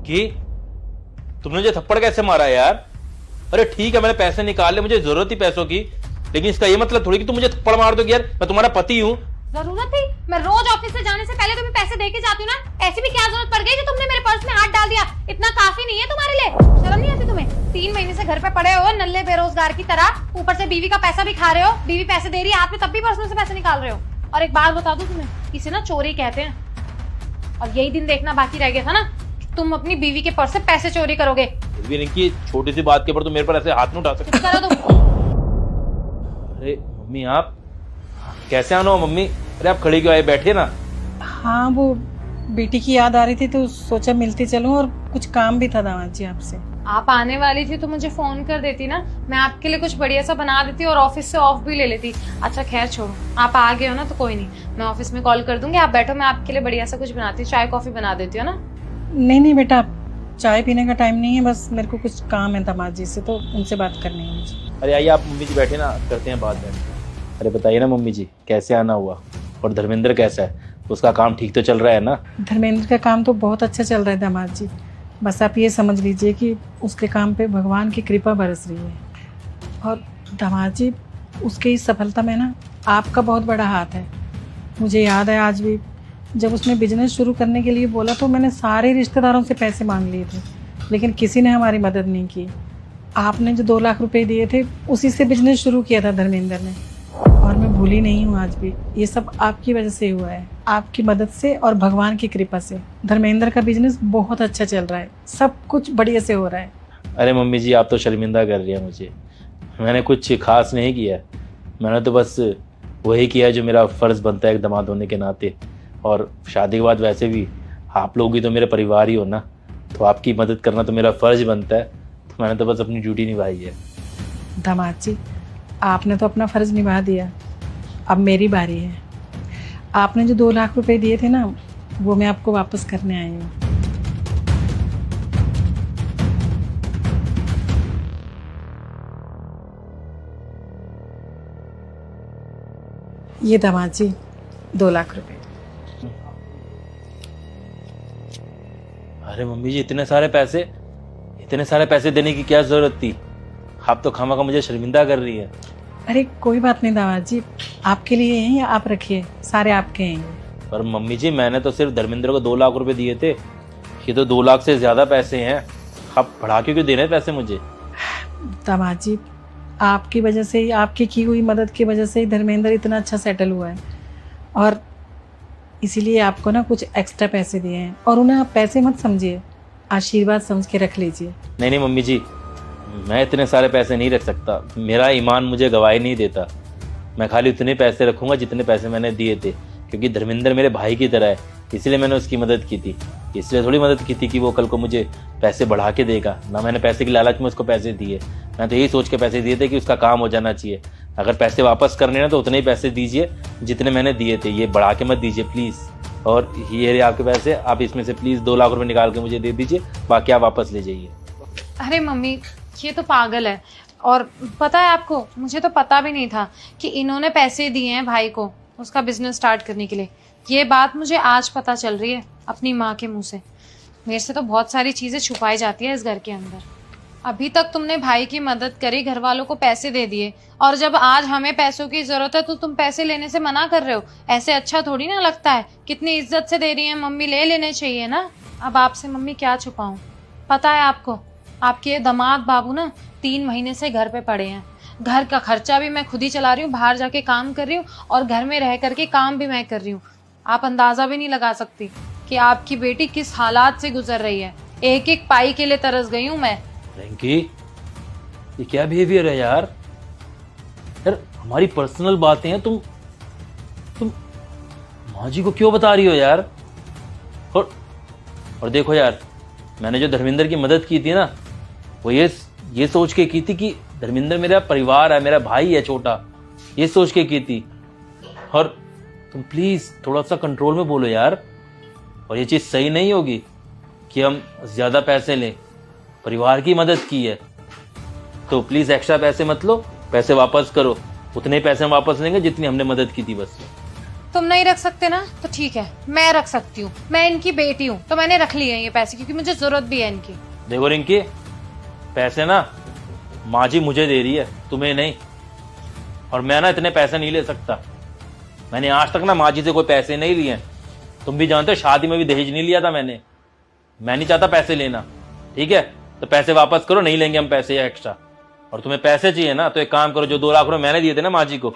कि तुमने मुझे थप्पड़ कैसे मारा यार? अरे ठीक है, मैंने पैसे निकाल लिए, मुझे जरूरत थी पैसों की, लेकिन इसका ये मतलब थोड़ी कि तुम मुझे थप्पड़ मार दोगे यार। मैं तुम्हारा पति हूँ। जरूरत थी? मैं रोज ऑफिस से जाने से पहले तुम्हें पैसे दे के जाती हूँ ना। ऐसी भी क्या जरूरत पड़ गई कि तुमने मेरे पर्स में हाथ डाल दिया? इतना काफी नहीं है तुम्हारे लिए? शर्म नहीं आती तुम्हें? 3 महीने से घर पे पड़े हो नल्ले बेरोजगार की तरह, ऊपर से बीवी का पैसा भी खा रहे हो। बीवी पैसे दे रही है हाथ में, तब भी पर्स में से पैसे निकाल रहे हो। और एक बात बता दूं तुम्हें, इसे ना चोरी कहते हैं। और यही दिन देखना बाकी रह गया था ना, तुम अपनी बीवी के पर्स से पैसे चोरी करोगे। रिंकी, छोटी सी बात के ऊपर तुम मेरे पर ऐसे हाथ नहीं उठा सकते। करो तुम। अरे मम्मी, आप कैसे आना हो मम्मी? अरे आप खड़ी क्यों आए, बैठे ना। हाँ, वो बेटी की याद आ रही थी तो सोचा मिलती चलूं, और कुछ काम भी था दामाद जी आपसे। आप आने वाली थी तो मुझे फोन कर देती ना, मैं आपके लिए कुछ बढ़िया सा बना देती और ऑफिस से ऑफ भी ले लेती। अच्छा खैर छोड़ो, आप आ गए हो ना तो कोई नहीं, मैं ऑफिस में कॉल कर दूंगी। आप बैठो, मैं आपके लिए बढ़िया सा कुछ बनाती हूँ, चाय कॉफी बना देती हूँ ना। नहीं बेटा, चाय पीने का टाइम नहीं है, बस मेरे को कुछ काम है दामाद जी से, तो उनसे बात करनी है मुझे। अरे आइए आप मम्मी जी, बैठे ना, करते हैं बात में। अरे बताइए ना मम्मी जी, कैसे आना हुआ? और धर्मेंद्र कैसा है? उसका काम ठीक तो चल रहा है ना? धर्मेंद्र का काम तो बहुत अच्छा चल रहा है दामाद जी, बस आप ये समझ लीजिए कि उसके काम पे भगवान की कृपा बरस रही है। और दामाद जी, उसकी इस सफलता में ना आपका बहुत बड़ा हाथ है। मुझे याद है आज भी, जब उसने बिजनेस शुरू करने के लिए बोला तो मैंने सारे रिश्तेदारों से पैसे मांग लिए थे, लेकिन किसी ने हमारी मदद नहीं की। आपने जो 2 लाख रुपए दिए थे, उसी से बिजनेस शुरू किया था धर्मेंद्र ने, और मैं भूली नहीं हूँ आज भी। ये सब आपकी वजह से हुआ है, आपकी मदद से और भगवान की कृपा से। धर्मेंद्र का बिजनेस बहुत अच्छा चल रहा है, सब कुछ बढ़िया से हो रहा है। अरे मम्मी जी, आप तो शर्मिंदा कर रही है मुझे। मैंने कुछ खास नहीं किया, मैंने तो बस वही किया जो मेरा फ़र्ज़ बनता है एक दामाद होने के नाते। और शादी के बाद वैसे भी आप लोग ही तो मेरे परिवार ही हो ना, तो आपकी मदद करना तो मेरा फ़र्ज़ बनता है। तो मैंने तो बस अपनी ड्यूटी निभाई है। दामाद जी, आपने तो अपना फ़र्ज़ निभा दिया, अब मेरी बारी है। आपने जो 2 लाख रुपए दिए थे ना, वो मैं आपको वापस करने आई हूँ। ये दामाद जी, 2 लाख रुपए। अरे मम्मी जी, इतने सारे पैसे देने की क्या ज़रूरत थी? आप तो खामा का मुझे शर्मिंदा कर रही है। अरे कोई बात नहीं दामाद जी, आपके लिए हैं, या आप रखिए, सारे आपके हैं। पर मम्मी जी, मैंने तो सिर्फ धर्मेंद्र को 2 लाख रुपए दिए थे, ये तो 2 लाख से ज़्यादा पैसे हैं। आप बढ़ा के क्यों दे रहे हैं पैसे मुझे? दामाद जी, आपकी वजह से ही, आपकी की हुई मदद की वजह से ही धर्मेंद्र इतना अच्छा सेटल हुआ है, और इसीलिए आपको ना कुछ एक्स्ट्रा पैसे दिए हैं। और उन्हें आप पैसे मत समझिए, आशीर्वाद समझ के रख लीजिए। नहीं मम्मी जी, मैं इतने सारे पैसे नहीं रख सकता, मेरा ईमान मुझे गवाही नहीं देता। मैं खाली उतने पैसे रखूंगा जितने पैसे मैंने दिए थे, क्योंकि धर्मेंद्र मेरे भाई की तरह है, इसलिए मैंने उसकी मदद की थी। इसलिए थोड़ी मदद की थी कि वो कल को मुझे पैसे बढ़ा के देगा। ना मैंने पैसे की लालच में उसको पैसे दिए, मैं तो यही सोच के पैसे दिए थे कि उसका काम हो जाना चाहिए। अगर पैसे वापस करने ना तो उतने ही पैसे दीजिए जितने मैंने दिए थे, ये बढ़ा के मत दीजिए प्लीज़। और ये रहे आपके पैसे, आप इसमें से प्लीज़ 2 लाख रुपए निकाल के मुझे दे दीजिए, बाकी आप वापस ले जाइए। अरे मम्मी, ये तो पागल है। और पता है आपको, मुझे तो पता भी नहीं था कि इन्होंने पैसे दिए हैं भाई को उसका बिजनेस स्टार्ट करने के लिए। ये बात मुझे आज पता चल रही है अपनी माँ के मुंह से। मेरे से तो बहुत सारी चीज़ें छुपाई जाती है इस घर के अंदर। अभी तक तुमने भाई की मदद करी, घर वालों को पैसे दे दिए, और जब आज हमें पैसों की ज़रूरत है तो तुम पैसे लेने से मना कर रहे हो। ऐसे अच्छा थोड़ी ना लगता है। कितनी इज्जत से दे रही है मम्मी, ले लेने चाहिए ना। अब आपसे मम्मी क्या छुपाऊँ? पता है आपको, आपके ये दामाद बाबू ना 3 महीने से घर पे पड़े हैं। घर का खर्चा भी मैं खुद ही चला रही हूँ, बाहर जाके काम कर रही हूँ, और घर में रह करके काम भी मैं कर रही हूँ। आप अंदाज़ा भी नहीं लगा सकती कि आपकी बेटी किस हालात से गुजर रही है। एक एक पाई के लिए तरस गई हूँ मैं। रिंकी, ये क्या बिहेवियर है यार? यार हमारी पर्सनल बातें हैं, तुम माँ जी को क्यों बता रही हो यार? और देखो यार, मैंने जो धर्मेंद्र की मदद की थी ना, वो ये सोच के की थी कि धर्मेंद्र मेरा परिवार है, मेरा भाई है छोटा, ये सोच के की थी। और तुम प्लीज थोड़ा सा कंट्रोल में बोलो यार। और ये चीज़ सही नहीं होगी कि हम ज़्यादा पैसे लें, परिवार की मदद की है तो प्लीज़ एक्स्ट्रा पैसे मत लो, पैसे वापस करो। उतने पैसे हम वापस लेंगे जितनी हमने मदद की थी बस। तुम नहीं रख सकते ना तो ठीक है, मैं रख सकती हूँ, मैं इनकी बेटी हूँ तो मैंने रख लिए हैं ये पैसे, क्योंकि मुझे जरूरत भी है इनकी। देखो रिंकी, पैसे ना माँ जी मुझे दे रही है, तुम्हें नहीं। और मैं ना इतने पैसे नहीं ले सकता। मैंने आज तक ना माँ जी से कोई पैसे नहीं लिए। तुम भी जानते हो शादी में भी दहेज नहीं लिया था मैंने। मैं नहीं चाहता पैसे लेना, ठीक है? तो पैसे वापस करो, नहीं लेंगे हम पैसे एक्स्ट्रा। और तुम्हें पैसे चाहिए ना तो एक काम करो, जो 2 लाख रुपए मैंने दिए थे ना माँ जी को,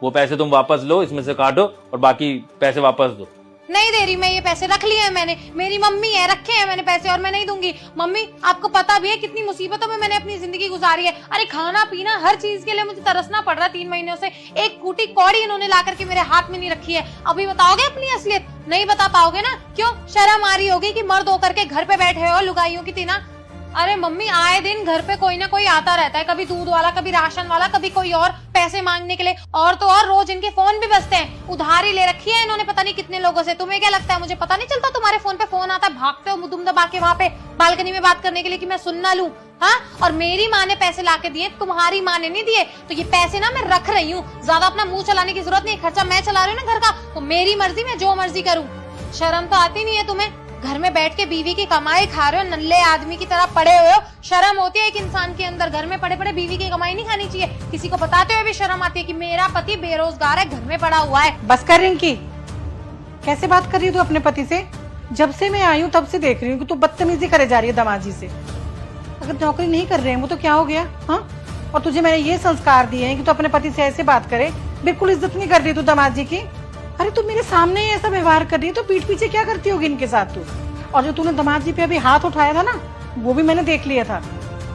वो पैसे तुम वापस लो, इसमें से काटो और बाकी पैसे वापस दो। नहीं दे रही मैं, ये पैसे रख लिए हैं मैंने, मेरी मम्मी है, रखे हैं मैंने पैसे और मैं नहीं दूंगी। मम्मी आपको पता भी है कितनी मुसीबतों में मैंने अपनी जिंदगी गुजारी है। अरे खाना पीना हर चीज के लिए मुझे तरसना पड़ रहा है 3 महीनों से। एक कूटी कौड़ी इन्होंने ला करके मेरे हाथ में नहीं रखी है। अभी बताओगे अपनी असलियत? नहीं बता पाओगे ना? क्यों? शर्म आ रही होगी कि मर्द होकर के घर पे बैठे हो लुगाइयों की तीना। अरे मम्मी आए दिन घर पे कोई ना कोई आता रहता है, कभी दूध वाला, कभी राशन वाला, कभी कोई और पैसे मांगने के लिए। और तो और रोज इनके फोन भी बजते हैं, उधारी ले रखी है इन्होंने पता नहीं कितने लोगों से। तुम्हें क्या लगता है मुझे पता नहीं चलता? तुम्हारे फोन पे फोन आता है, भागते हो मुंह दुम दबा के वहाँ पे बालकनी में बात करने के लिए कि मैं सुन ना लूं। हाँ, और मेरी माँ ने पैसे लाके दिए, तुम्हारी माँ ने नहीं दिए। तो ये पैसे ना मैं रख रही हूँ, ज्यादा अपना मुंह चलाने की जरूरत नहीं। खर्चा मैं चला रही हूँ ना घर का, तो मेरी मर्जी, मैं जो मर्जी करूँ। शर्म तो आती नहीं है तुम्हें? घर में बैठ के बीवी की कमाई खा रहे हो, नल्ले आदमी की तरह पड़े हुए हो। शर्म होती है एक इंसान के अंदर? घर में पड़े पड़े बीवी की कमाई नहीं खानी चाहिए? किसी को बताते हुए भी शर्म आती है कि मेरा पति बेरोजगार है, घर में पड़ा हुआ है। बस कर रिंकी, कैसे बात कर रही है तू अपने पति से? जब से मैं आई हूँ तब से देख रही हूँ कि तू बदतमीजी करे जा रही है दामाजी से। अगर नौकरी नहीं कर रहे हैं वो तो क्या हो गया? हाँ, और तुझे मैंने ये संस्कार दिए हैं कि तू अपने पति से ऐसे बात करे, बिल्कुल इज्जत नहीं कर रही तू दामाजी की। अरे तू मेरे सामने ही ऐसा व्यवहार कर रही है तो पीठ पीछे क्या करती होगी इनके साथ तू? और जो तूने दामाद जी पे अभी हाथ उठाया था ना, वो भी मैंने देख लिया था।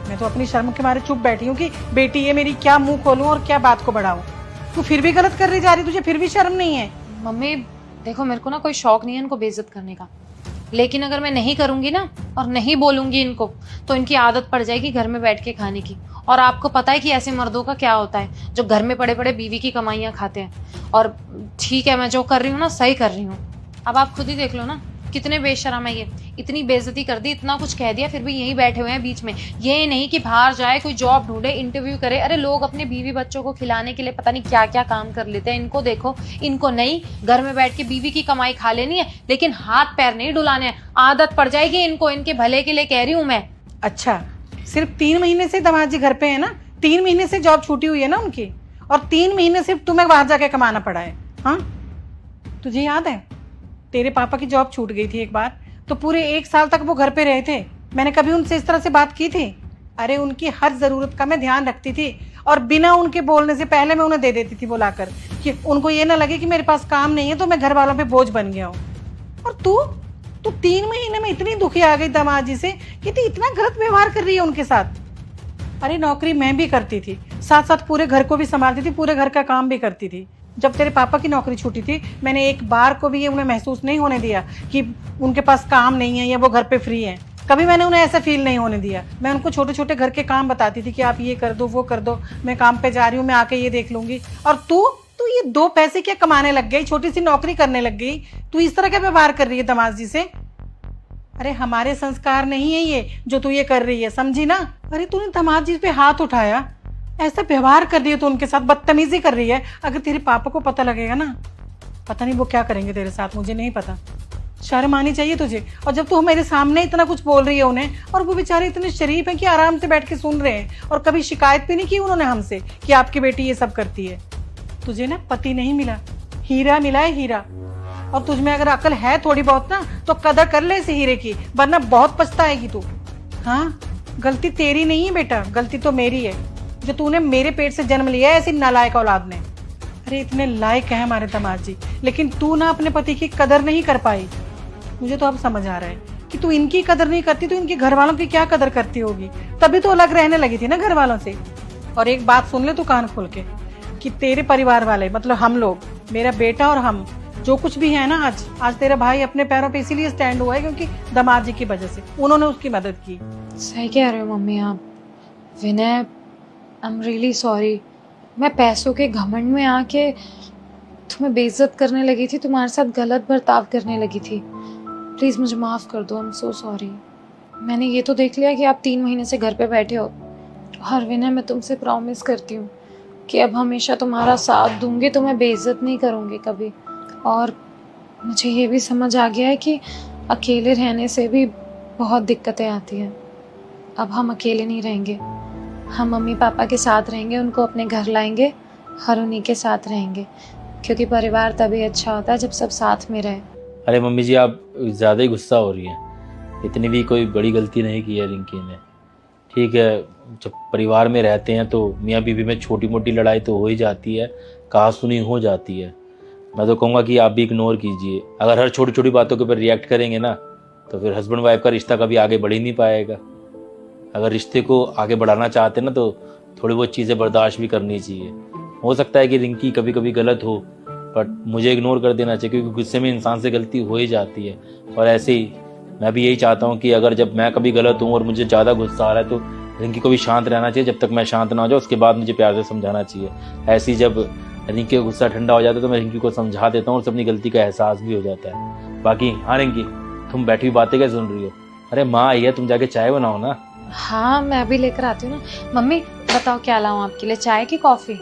मैं तो अपनी शर्म के मारे चुप बैठी हूँ कि बेटी ये मेरी क्या मुंह खोलूं और क्या बात को बढ़ाऊं। तू फिर भी गलत कर रही जा रही, तुझे फिर भी शर्म नहीं है? मम्मी देखो, मेरे को ना कोई शौक नहीं है इनको बेइज्जत करने का, लेकिन अगर मैं नहीं करूंगी ना और नहीं बोलूंगी इनको तो इनकी आदत पड़ जाएगी घर में बैठ के खाने की। और आपको पता है कि ऐसे मर्दों का क्या होता है जो घर में पड़े पड़े बीवी की कमाइयां खाते हैं। और ठीक है, मैं जो कर रही हूँ ना सही कर रही हूँ। अब आप खुद ही देख लो ना कितने बेशर्म है ये। इतनी बेइज्जती कर दी, इतना कुछ कह दिया, फिर भी यहीं बैठे हुए हैं बीच में। ये नहीं कि बाहर जाए, कोई जॉब ढूंढे, इंटरव्यू करे। अरे लोग अपने बीवी बच्चों को खिलाने के लिए पता नहीं क्या क्या काम कर लेते हैं। इनको देखो, इनको नहीं, घर में बैठ के बीवी की कमाई खा लेनी है, लेकिन हाथ पैर नहीं डुलाने हैं। आदत पड़ जाएगी इनको, इनके भले के लिए कह रही हूँ मैं। अच्छा, सिर्फ 3 महीने से दामाद जी घर पे है ना? 3 महीने से जॉब छूटी हुई है ना उनकी, और 3 महीने सिर्फ तुम्हें बाहर जाके कमाना पड़ा है। हाँ, तुझे याद है तेरे पापा की जॉब छूट गई थी एक बार, तो पूरे 1 साल तक वो घर पे रहे थे। मैंने कभी उनसे इस तरह से बात की थी? अरे उनकी हर जरूरत का मैं ध्यान रखती थी और बिना उनके बोलने से पहले मैं उन्हें दे देती थी वो लाकर, कि उनको ये ना लगे कि मेरे पास काम नहीं है तो मैं घर वालों पे बोझ बन गया हूँ। और तू 3 महीने में इतनी दुखी आ गई दामाद जी से कि तू इतना गलत व्यवहार कर रही है उनके साथ। अरे नौकरी मैं भी करती थी, साथ साथ पूरे घर को भी संभालती थी, पूरे घर का काम भी करती थी। जब तेरे पापा की नौकरी छूटी थी मैंने एक बार को भी ये उन्हें महसूस नहीं होने दिया कि उनके पास काम नहीं है या वो घर पे फ्री हैं। कभी मैंने उन्हें ऐसा फील नहीं होने दिया। मैं उनको छोटे छोटे घर के काम बताती थी कि आप ये कर दो, वो कर दो, मैं काम पे जा रही हूँ, मैं आके ये देख लूंगी। और तू ये 2 पैसे क्या कमाने लग गई, छोटी सी नौकरी करने लग गई, तू इस तरह का व्यवहार कर रही है दामाद जी से? अरे हमारे संस्कार नहीं है ये जो तू ये कर रही है, समझी ना? अरे तूने दामाद जी पे हाथ उठाया, ऐसा व्यवहार कर रही है, तो उनके साथ बदतमीजी कर रही है। अगर तेरे पापा को पता लगेगा ना, पता नहीं वो क्या करेंगे तेरे साथ, मुझे नहीं पता। शर्म आनी चाहिए तुझे। और जब तू मेरे सामने इतना कुछ बोल रही है उन्हें, और वो बेचारे इतने शरीफ हैं कि आराम से बैठ के सुन रहे हैं, और कभी शिकायत भी नहीं की उन्होंने हमसे कि आपकी बेटी ये सब करती है। तुझे ना पति नहीं मिला, हीरा मिला है, हीरा। और तुझ में अगर अकल है थोड़ी बहुत ना तो कदर कर ले इस हीरे की, वरना बहुत पछताएगी तू। हाँ, गलती तेरी नहीं है बेटा, गलती तो मेरी है जो तूने मेरे पेट से जन्म लिया है ऐसी नालायक औलाद ने। अरे इतने लायक है हमारे दामाद जी, लेकिन तू ना अपने पति की कदर नहीं कर पाई। मुझे तो अब समझ आ रहा है कि तू इनकी कदर नहीं करती तो इनके घर वालों की क्या कदर करती होगी। तभी तो अलग रहने लगी थी ना घर वालों से। और एक बात सुन ले तू कान खोल के, कि तेरे परिवार वाले मतलब हम लोग, मेरा बेटा और हम, जो कुछ भी है ना, आज तेरा भाई अपने पैरों पे इसीलिए स्टैंड हुआ है क्योंकि दामाद जी की वजह से उन्होंने उसकी मदद की। सही कह रहे हो मम्मी आप। विनय, आई एम रियली सॉरी। मैं पैसों के घमंड में आके तुम्हें बेइज्जत करने लगी थी, तुम्हारे साथ गलत बर्ताव करने लगी थी। प्लीज़ मुझे माफ़ कर दो, आई एम सो सॉरी। मैंने ये तो देख लिया कि आप 3 महीने से घर पे बैठे हो। और विनय, मैं तुमसे प्रॉमिस करती हूँ कि अब हमेशा तुम्हारा साथ दूंगी, तुम्हें बेइज्जत नहीं करूँगी कभी। और मुझे ये भी समझ आ गया है कि अकेले रहने से भी बहुत दिक्कतें आती हैं। अब हम अकेले नहीं रहेंगे, हम मम्मी पापा के साथ रहेंगे, उनको अपने घर लाएंगे और उन्हीं के साथ रहेंगे, क्योंकि परिवार तभी अच्छा होता है जब सब साथ में रहे। अरे मम्मी जी, आप ज़्यादा ही गुस्सा हो रही हैं। इतनी भी कोई बड़ी गलती नहीं की है रिंकी ने। ठीक है, जब परिवार में रहते हैं तो मियाँ बीवी में छोटी मोटी लड़ाई तो हो ही जाती है, कहा सुनी हो जाती है। मैं तो कहूँगा कि आप भी इग्नोर कीजिए। अगर हर छोटी छोटी बातों के ऊपर रिएक्ट करेंगे ना, तो फिर हस्बैंड वाइफ का रिश्ता कभी आगे बढ़ ही नहीं पाएगा। अगर रिश्ते को आगे बढ़ाना चाहते हैं ना, तो थोड़ी बहुत चीज़ें बर्दाश्त भी करनी चाहिए। हो सकता है कि रिंकी कभी कभी गलत हो, बट मुझे इग्नोर कर देना चाहिए, क्योंकि गुस्से में इंसान से गलती हो ही जाती है। और ऐसे ही मैं भी यही चाहता हूँ कि अगर जब मैं कभी गलत हूँ और मुझे ज़्यादा गुस्सा आ रहा है, तो रिंकी को भी शांत रहना चाहिए। जब तक मैं शांत ना हो जाऊँ, उसके बाद मुझे प्यार से समझाना चाहिए। ऐसे ही जब रिंकी का गुस्सा ठंडा हो जाता है, तो मैं रिंकी को समझा देता हूँ और अपनी गलती का एहसास भी हो जाता है। बाकी हाँ रिंकी, तुम बैठी हुई बातें क्या सुन रही हो? अरे माँ आई है, तुम जाके चाय बनाओ ना। हाँ, मैं अभी लेकर आती हूँ ना। मम्मी बताओ क्या लाऊं आपके लिए, चाय की कॉफ़ी?